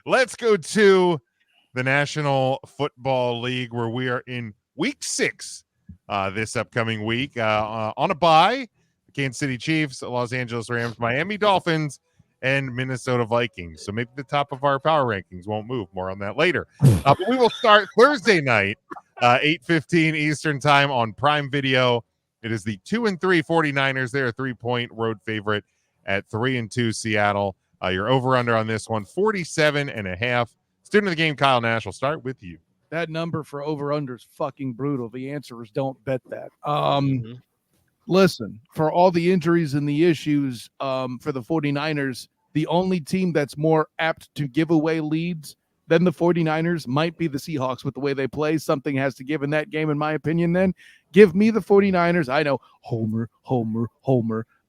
Let's go to the National Football League, where we are in week 6 this upcoming week. On a bye, the Kansas City Chiefs, Los Angeles Rams, Miami Dolphins, and Minnesota Vikings. So maybe the top of our power rankings won't move. More on that later. But we will start Thursday night, 8:15 Eastern time on Prime Video. It is the 2-3 49ers. They're a 3-point road favorite at 3-2 Seattle. Your over-under on this one, 47.5. Student of the game, Kyle Nash, will start with you. That number for over-under is fucking brutal. The answer is don't bet that. Listen, for all the injuries and the issues for the 49ers, the only team that's more apt to give away leads than the 49ers might be the Seahawks with the way they play. Something has to give in that game, in my opinion, then. Give me the 49ers. I know, Homer.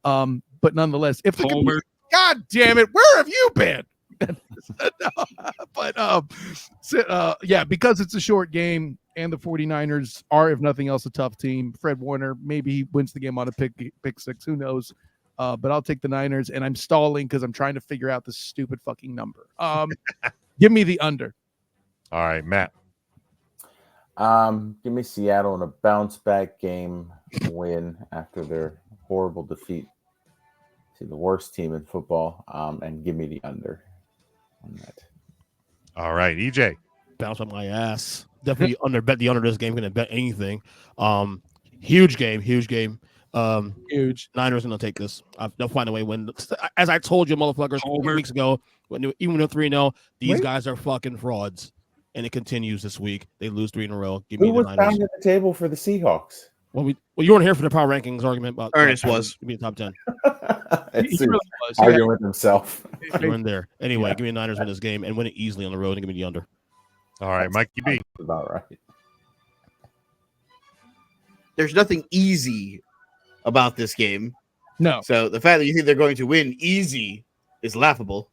But nonetheless, if the Homer. God damn it, where have you been? Yeah, because it's a short game and the 49ers are, if nothing else, a tough team. Fred Warner, maybe he wins the game on a pick six. Who knows? But I'll take the Niners, and I'm stalling because I'm trying to figure out this stupid fucking number. Give me the under. All right, Matt. Give me Seattle in a bounce back game win after their horrible defeat to the worst team in football, and give me the under on that. All right, EJ. Bounce on my ass. Definitely under. Bet the under this game. Gonna bet anything. Huge game. Huge. Niners gonna take this. They'll find a way to win. As I told you, motherfuckers, 2 weeks ago, even with 3-0, these guys are fucking frauds, and it continues this week. They lose 3 in a row. Give me Who the was Niners. down at the table for the Seahawks? Well, you weren't here for the power rankings argument, but Ernest was. Give me the top 10. It's He really was. arguing with himself. You were in there. Anyway, give me the Niners win this game and win it easily on the road and give me the under. All right, Mikey B. That's about right. There's nothing easy about this game. No. So the fact that you think they're going to win easy is laughable.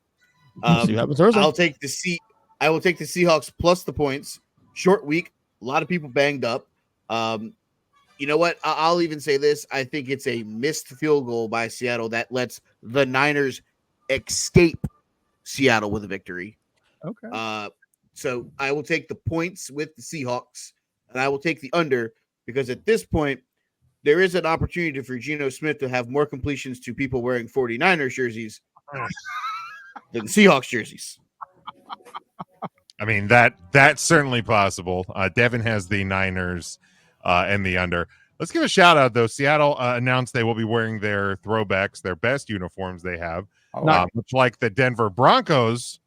See what happens Thursday. I will take the Seahawks plus the points. Short week, a lot of people banged up. You know what? I'll even say this. I think it's a missed field goal by Seattle that lets the Niners escape Seattle with a victory. Okay. So I will take the points with the Seahawks, and I will take the under because at this point, there is an opportunity for Geno Smith to have more completions to people wearing 49ers jerseys than Seahawks jerseys. I mean, that's certainly possible. Devin has the Niners and the under. Let's give a shout out, though. Seattle announced they will be wearing their throwbacks, their best uniforms they have, much like the Denver Broncos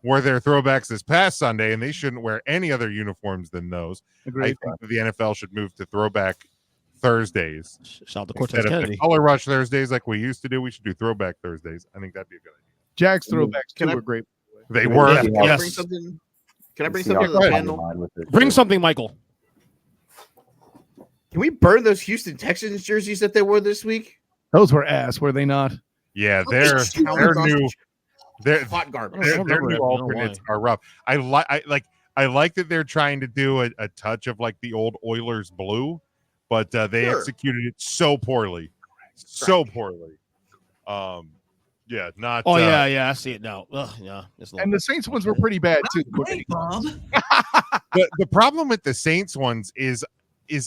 wore their throwbacks this past Sunday, and they shouldn't wear any other uniforms than those. Agreed. I think that the NFL should move to throwback Thursdays. Shout out to Cortez Instead of Kennedy. the Color Rush Thursdays like we used to do, we should do throwback Thursdays. I think that'd be a good idea. Jack's throwbacks Can too I- were great. They were. Can I Yes. bring something? Can I bring The something to the Seahawks panel? line with their Bring jersey. something, Michael. Can we burn those Houston Texans jerseys that they wore this week? Those were ass, were they not? Yeah, they're new. They're Hot garbage. I don't their remember new it. I don't know alternates are rough. I like that they're trying to do a touch of like the old Oilers blue, but they Sure. executed it so poorly. Yeah, not. Oh yeah, I see it now. Ugh, yeah, it's a little- And the Saints ones were pretty bad too. Hey, Bob. The problem with the Saints ones is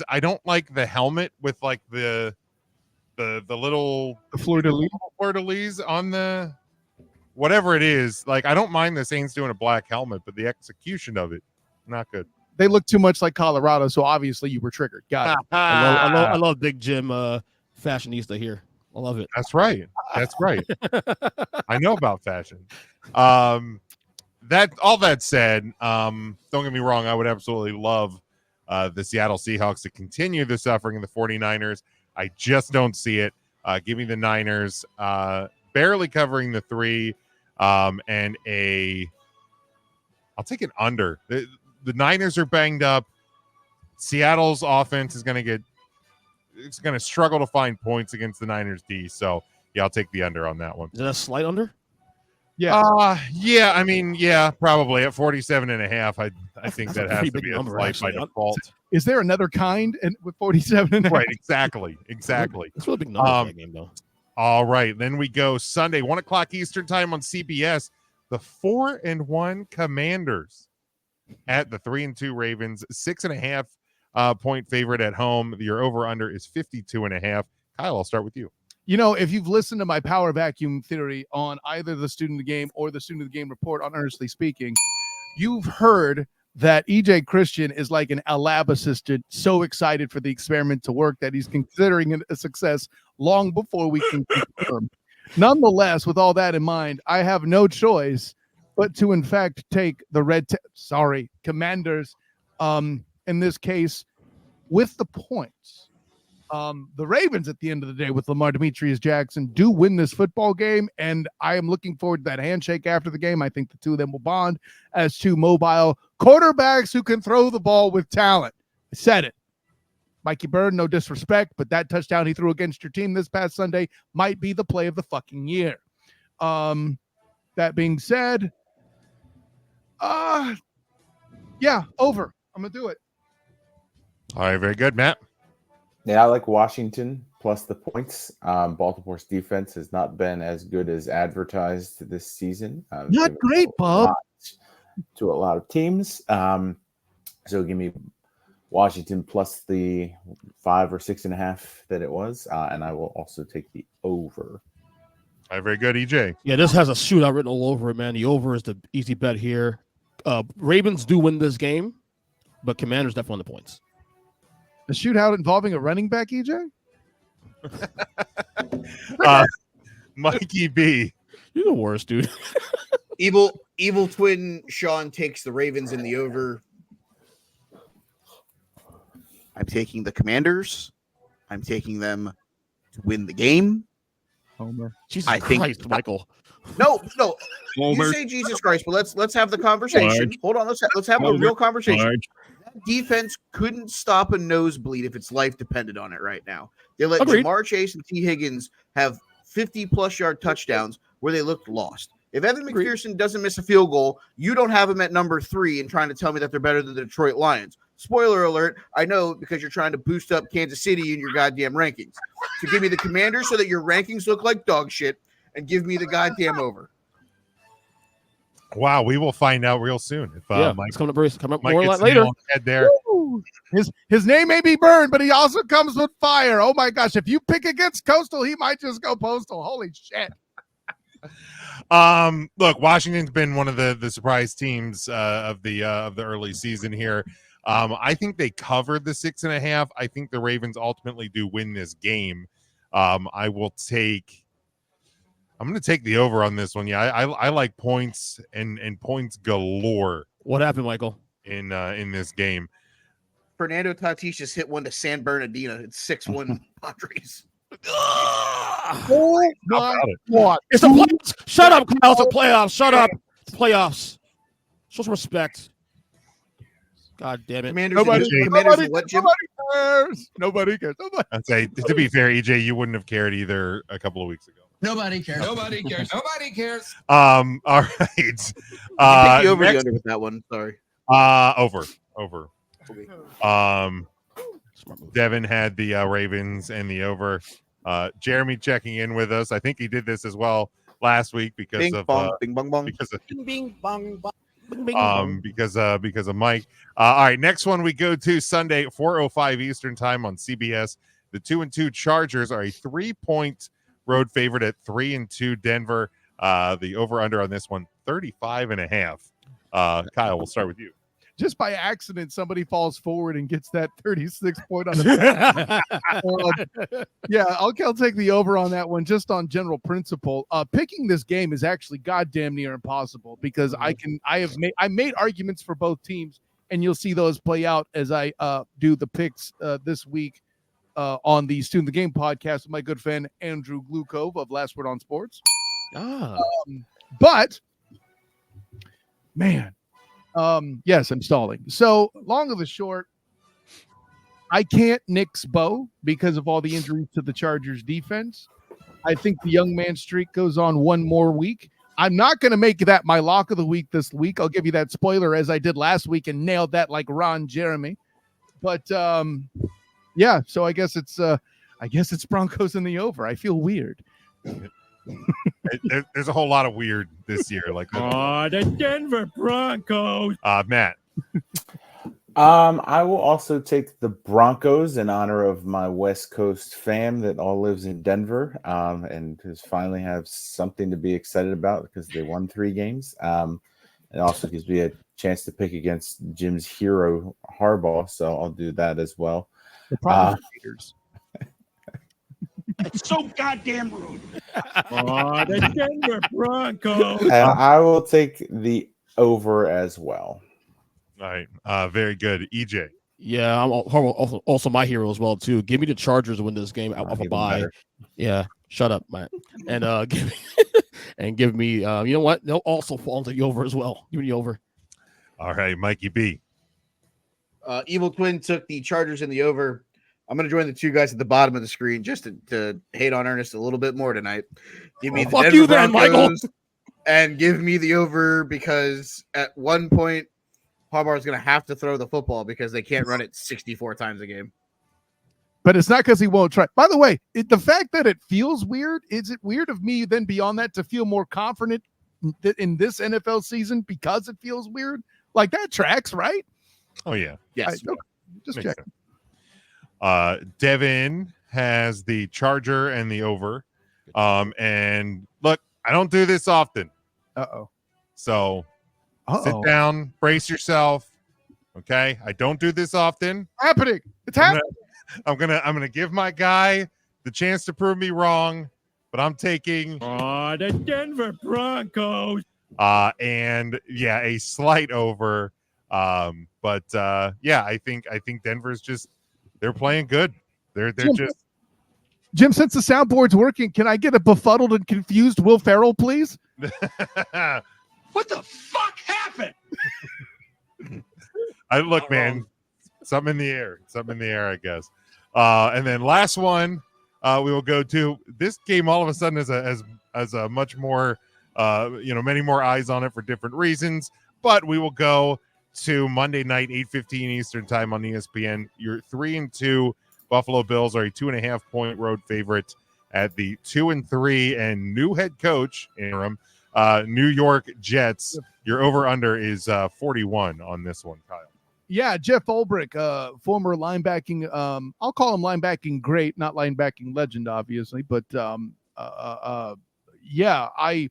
I don't like the helmet with like the little The fleur-de-lis. fleur-de-lis on the whatever it is. Like I don't mind the Saints doing a black helmet, but the execution of it not good. They look too much like Colorado, so obviously you were triggered. Got it. I love Big Jim fashionista here. I love it. That's right. I know about fashion. That all that said, don't get me wrong, I would absolutely love the Seattle Seahawks to continue the suffering of the 49ers. I just don't see it. Give me the Niners barely covering the 3 and I'll take an under. The Niners are banged up. Seattle's offense is going to struggle to find points against the Niners D. So yeah, I'll take the under on that one. Is that a slight under? Yeah. Yeah, I mean, yeah, probably at 47.5. I think That's a that has pretty to big be a number, slight by actually. default. Is there another kind with 47? Right, exactly. It's a really big number for that game, though. All right, then we go Sunday, 1 o'clock Eastern time on CBS. the 4-1 Commanders at the 3-2 Ravens. 6.5 point favorite at home. Your over under is 52.5. Kyle, I'll start with you. You know, if you've listened to my power vacuum theory on either the Student of the Game or the Student of the Game report on Earnestly Speaking, you've heard that EJ Christian is like an lab assistant, so excited for the experiment to work that he's considering it a success long before we can confirm. Nonetheless, with all that in mind, I have no choice but to, in fact, take the Commanders, in this case, with the points. The Ravens, at the end of the day, with Lamar Demetrius Jackson, do win this football game, and I am looking forward to that handshake after the game. I think the two of them will bond as two mobile quarterbacks who can throw the ball with talent. I said it. Mikey Bird, no disrespect, but that touchdown he threw against your team this past Sunday might be the play of the fucking year. That being said, yeah, over. I'm going to do it. All right, very good, Matt. Yeah, I like Washington plus the points. Baltimore's defense has not been as good as advertised this season. Not great, Bob. To a lot of teams. So give me Washington plus the 5 or 6.5 that it was. And I will also take the over. All right, very good, EJ. Yeah, this has a shootout written all over it, man. The over is the easy bet here. Ravens do win this game, but Commanders definitely on the points. A shootout involving a running back, EJ? Mikey B. You're the worst, dude. Evil twin Sean takes the Ravens in the over. I'm taking the Commanders. I'm taking them to win the game. Homer. Jesus I think- Christ, Michael. No. Homer. You say Jesus Christ, but let's have the conversation. Marge. Hold on, let's have a Homer. real conversation. Marge. Defense couldn't stop a nosebleed if its life depended on it right now. They let Agreed. Jamar Chase and T. Higgins have 50-plus yard touchdowns where they looked lost. If Evan Agreed. McPherson doesn't miss a field goal, you don't have him at number 3 and trying to tell me that they're better than the Detroit Lions. Spoiler alert, I know, because you're trying to boost up Kansas City in your goddamn rankings. So give me the Commanders so that your rankings look like dog shit, and give me the goddamn over. Wow, we will find out real soon. If Yeah, Mike, it's coming up Mike more gets later. nailed head there. Woo! His name may be burned, but he also comes with fire. Oh my gosh! If you pick against Coastal, he might just go Postal. Holy shit! Look, Washington's been one of the surprise teams of the early season here. I think they covered the 6.5. I think the Ravens ultimately do win this game. I'm going to take the over on this one. Yeah, I like points and points galore What happened, Michael? in this game. Fernando Tatis just hit one to San Bernardino. It's 6-1 Padres. Oh my about it? God! It's the playoffs. Shut up, Kyle. It's the playoffs. Shut up. It's playoffs. Show some respect. God damn it. Commanders, Nobody what, Jim? cares. Nobody cares. Nobody. I'd say, to be fair, EJ, you wouldn't have cared either a couple of weeks ago. Nobody cares. Nobody cares. Nobody cares. All right. Take the over the Next, under with that one. Sorry. over. Okay. Smart move. Devin had the Ravens and the over. Jeremy checking in with us. I think he did this as well last week because Bing of bong, bing bong bong. because of Bing, bing, bong, bong. Bing, bing, because of Mike. All right, next one we go to Sunday, 4:05 Eastern time on CBS. The 2-2 Chargers are a 3-point road favorite at 3-2 Denver. The over under on this one, 35.5. Kyle, we'll start with you. Just by accident, somebody falls forward and gets that 36 point on the. Yeah, I'll take the over on that one, just on general principle. Picking this game is actually goddamn near impossible because I made arguments for both teams, and you'll see those play out as I do the picks this week on the Student of the Game podcast with my good friend Andrew Glukov of Last Word on Sports. But man. Yes, I'm stalling. So long of the short, I can't nix Bo because of all the injuries to the Chargers defense. I think the young man streak goes on one more week. I'm not going to make that my lock of the week this week. I'll give you that spoiler as I did last week and nailed that like Ron Jeremy. But yeah, so I guess it's Broncos in the over. I feel weird. There's a whole lot of weird this year. Like the Denver Broncos. Matt. I will also take the Broncos in honor of my West Coast fam that all lives in Denver, and just finally have something to be excited about because they won 3 games. It also gives me a chance to pick against Jim's hero Harbaugh, so I'll do that as well. The problem is It's so goddamn rude. The Denver Broncos. And I will take the over as well. All right. Very good. EJ. Yeah, I'm also my hero as well too. Give me the Chargers to win this game off a Even bye. better. Yeah, shut up, Matt. And give me you know what? They'll also fall into the over as well. Give me the over. All right, Mikey B. Evil Twin took the Chargers in the over. I'm going to join the 2 guys at the bottom of the screen just to hate on Ernest a little bit more tonight. Give me the fuck Denver you then, Michael. Broncos and give me the over because at one point Harbaugh is going to have to throw the football because they can't run it 64 times a game. But it's not because he won't try. By the way, the fact that it feels weird, is it weird of me then beyond that to feel more confident in this NFL season because it feels weird? Like that tracks, right? Oh yeah. Yes. Okay. Just Makes check. Devin has the Charger and the over. And look, I don't do this often. Uh-oh. So Uh-oh. sit down, brace yourself. Okay. I don't do this often. Happening. It's happening. I'm gonna give my guy the chance to prove me wrong, but I'm taking The Denver Broncos. and yeah, a slight over. But yeah, I think Denver's just they're playing good. They're just Jim, since the soundboard's working, can I get a befuddled and confused Will Ferrell, please? What the fuck happened? I look, man, something in the air, I guess. And then last one, we will go to this game. All of a sudden, as a much more, many more eyes on it for different reasons. But we will go to Monday night, 8:15 Eastern time on ESPN. Your 3-2 Buffalo Bills are a 2.5-point road favorite at the 2-3 and new head coach interim New York Jets. Your over/under is 41 on this one, Kyle. Yeah, Jeff Ulbrich, former linebacking, I'll call him linebacking great, not linebacking legend, obviously, but yeah,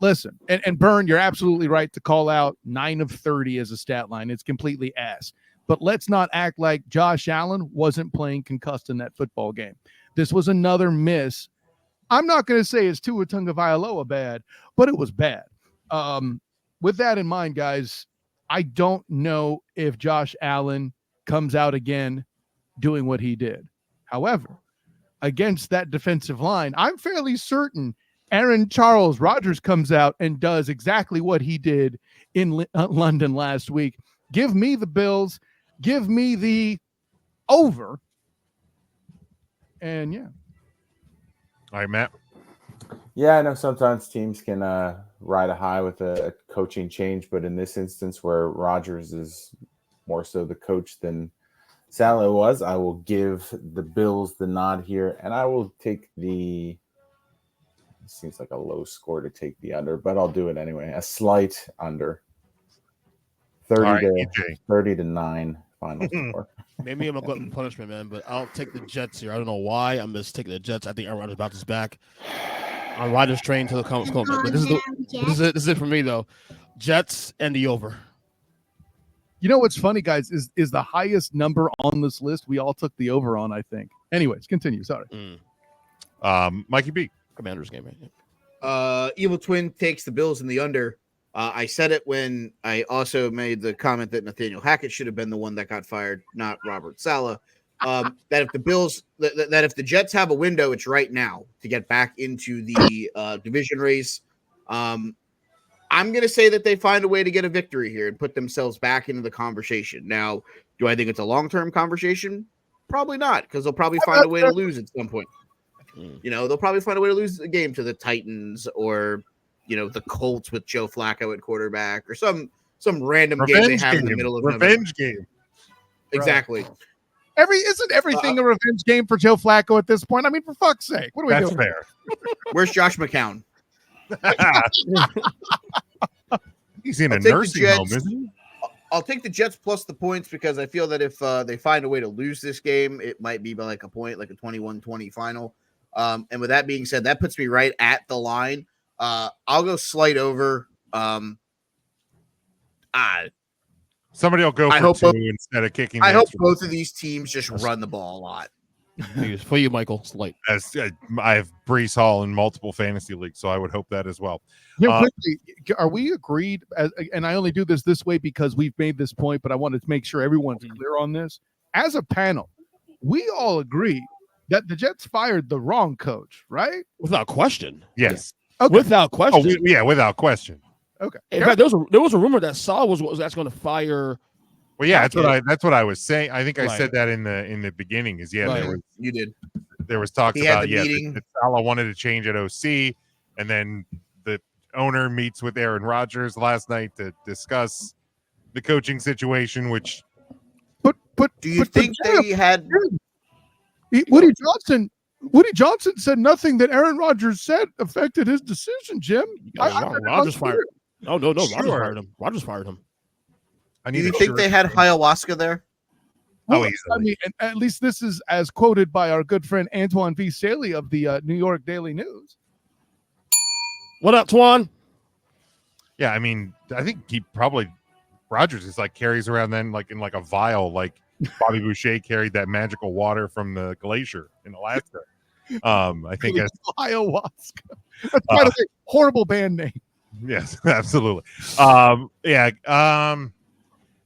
listen, and Byrne, you're absolutely right to call out 9 of 30 as a stat line. It's completely ass. But let's not act like Josh Allen wasn't playing concussed in that football game. This was another miss. I'm not going to say it's Tua Tagovailoa bad, but it was bad. With that in mind, guys, I don't know if Josh Allen comes out again doing what he did. However, against that defensive line, I'm fairly certain Aaron Charles Rodgers comes out and does exactly what he did in London last week. Give me the Bills. Give me the over. And yeah. All right, Matt. Yeah, I know sometimes teams can ride a high with a coaching change, but in this instance where Rodgers is more so the coach than Saleh was, I will give the Bills the nod here, and I will take the – it seems like a low score to take the under, but I'll do it anyway. A slight under. 30 to 9 final score. Maybe I'm a glutton for punishment, man, but I'll take the Jets here. I don't know why. I'm just taking the Jets. I think Aaron Rodgers about his back. On Rodgers' train to the comments. But this is it for me though. Jets and the over. You know what's funny, guys, is the highest number on this list we all took the over on, I think. Anyways, continue. Sorry. Mikey B. Commanders game, right? Evil Twin takes the Bills in the under. I said it when I also made the comment that Nathaniel Hackett should have been the one that got fired, not Robert Saleh. That if the Bills, that if the Jets have a window, it's right now to get back into the division race. I'm going to say that they find a way to get a victory here and put themselves back into the conversation. Now, do I think it's a long-term conversation? Probably not, because they'll probably find a way to lose at some point. You know, they'll probably find a way to lose the game to the Titans or, you know, the Colts with Joe Flacco at quarterback or some random game they have in the middle of revenge game. Exactly. Isn't everything a revenge game for Joe Flacco at this point? I mean, for fuck's sake, what are we That's doing? fair. Where's Josh McCown? He's in I'll a take the nursing home, Jets. isn't he? I'll take the Jets plus the points because I feel that if they find a way to lose this game, it might be by like a point, like a 21-20 final. And with that being said, that puts me right at the line. I'll go slight over. Somebody will go I for hope 2 both- instead of kicking. I the hope extra both of point. these teams just run the ball a lot. For you, Michael, slight. As I have Brees Hall in multiple fantasy leagues, so I would hope that as well. Quickly, are we agreed? And I only do this way because we've made this point, but I wanted to make sure everyone's clear on this. As a panel, we all agree that the Jets fired the wrong coach, right? Without question. Yes. Okay. Without question. Yeah, without question. Okay. In fact, there was a rumor that Saul was actually going to fire. Well, yeah, Okay. that's what I was saying. I think I Right. said that in the beginning. Is Right. You did. there was talks He had about the meeting. that Salah wanted to change at OC, and then the owner meets with Aaron Rodgers last night to discuss the coaching situation. Which But Do you but think Jim, they had? Woody Johnson said nothing that Aaron Rodgers said affected his decision, Jim. Rodgers fired. No, Rodgers Sure. fired him. Rodgers fired him. I Do need you to think they had ayahuasca there? Oh, Well, easily. I mean, and at least this is as quoted by our good friend Antoine V. Saley of the New York Daily News. What up, Twan? Yeah, I mean, I think he probably Rodgers is like carries around then like in like a vial, like Bobby Boucher carried that magical water from the glacier in Alaska. I think that's Ayahuasca. That's by the way, horrible band name. yes, absolutely.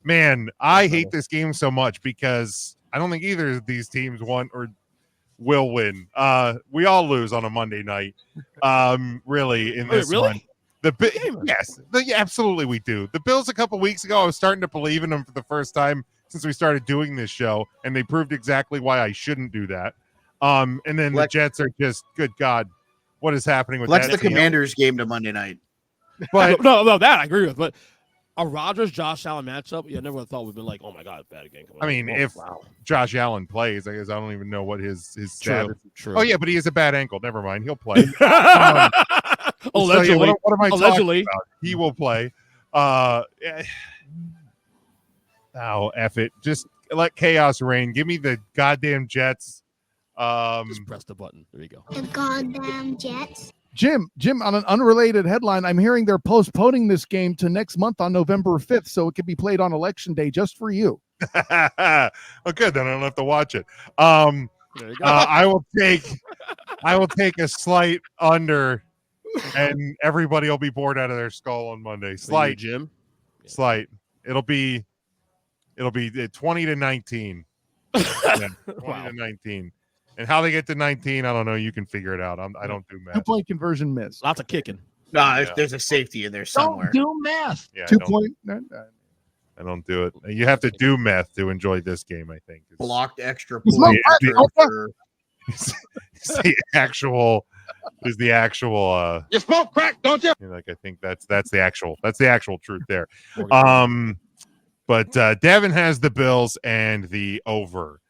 Man, I hate this game so much because I don't think either of these teams want or will win. We all lose on a Monday night. Really in this really? one. Yeah, absolutely we do. The Bills a couple weeks ago, I was starting to believe in them for the first time since we started doing this show, and they proved exactly why I shouldn't do that. And then the Jets are just, good God, what is happening with Flex that the team? Commanders game to Monday night. But No, that I agree with. But a Rodgers Josh Allen matchup, yeah, I never thought we'd been like, oh my God, bad game. I mean, if Josh Allen plays, I guess I don't even know what his status. True. Oh yeah, but he has a bad ankle. Never mind, he'll play. Allegedly, So, what am I allegedly. talking about? He will play. F it. Just let chaos reign. Give me the goddamn Jets. Just press the button. There you go. The goddamn Jets. Jim, on an unrelated headline, I'm hearing they're postponing this game to next month on November 5th, so it could be played on Election Day just for you. Oh, good. Then I don't have to watch it. There you go. I will take a slight under, and everybody will be bored out of their skull on Monday. Slight, Jim. slight. It'll be 20-19. Yeah, 20-19. And how they get to 19, I don't know. You can figure it out. I don't do math. 2-point conversion miss. Lots of kicking. No, Yeah. there's a safety in there somewhere. Don't do math. Yeah, I 2 don't- point. I don't do it. You have to do meth to enjoy this game, I think. It's- Blocked extra It's point. not bad. it's the actual You smoke crack, don't you? like I think that's the actual truth there. But Devin has the Bills and the over.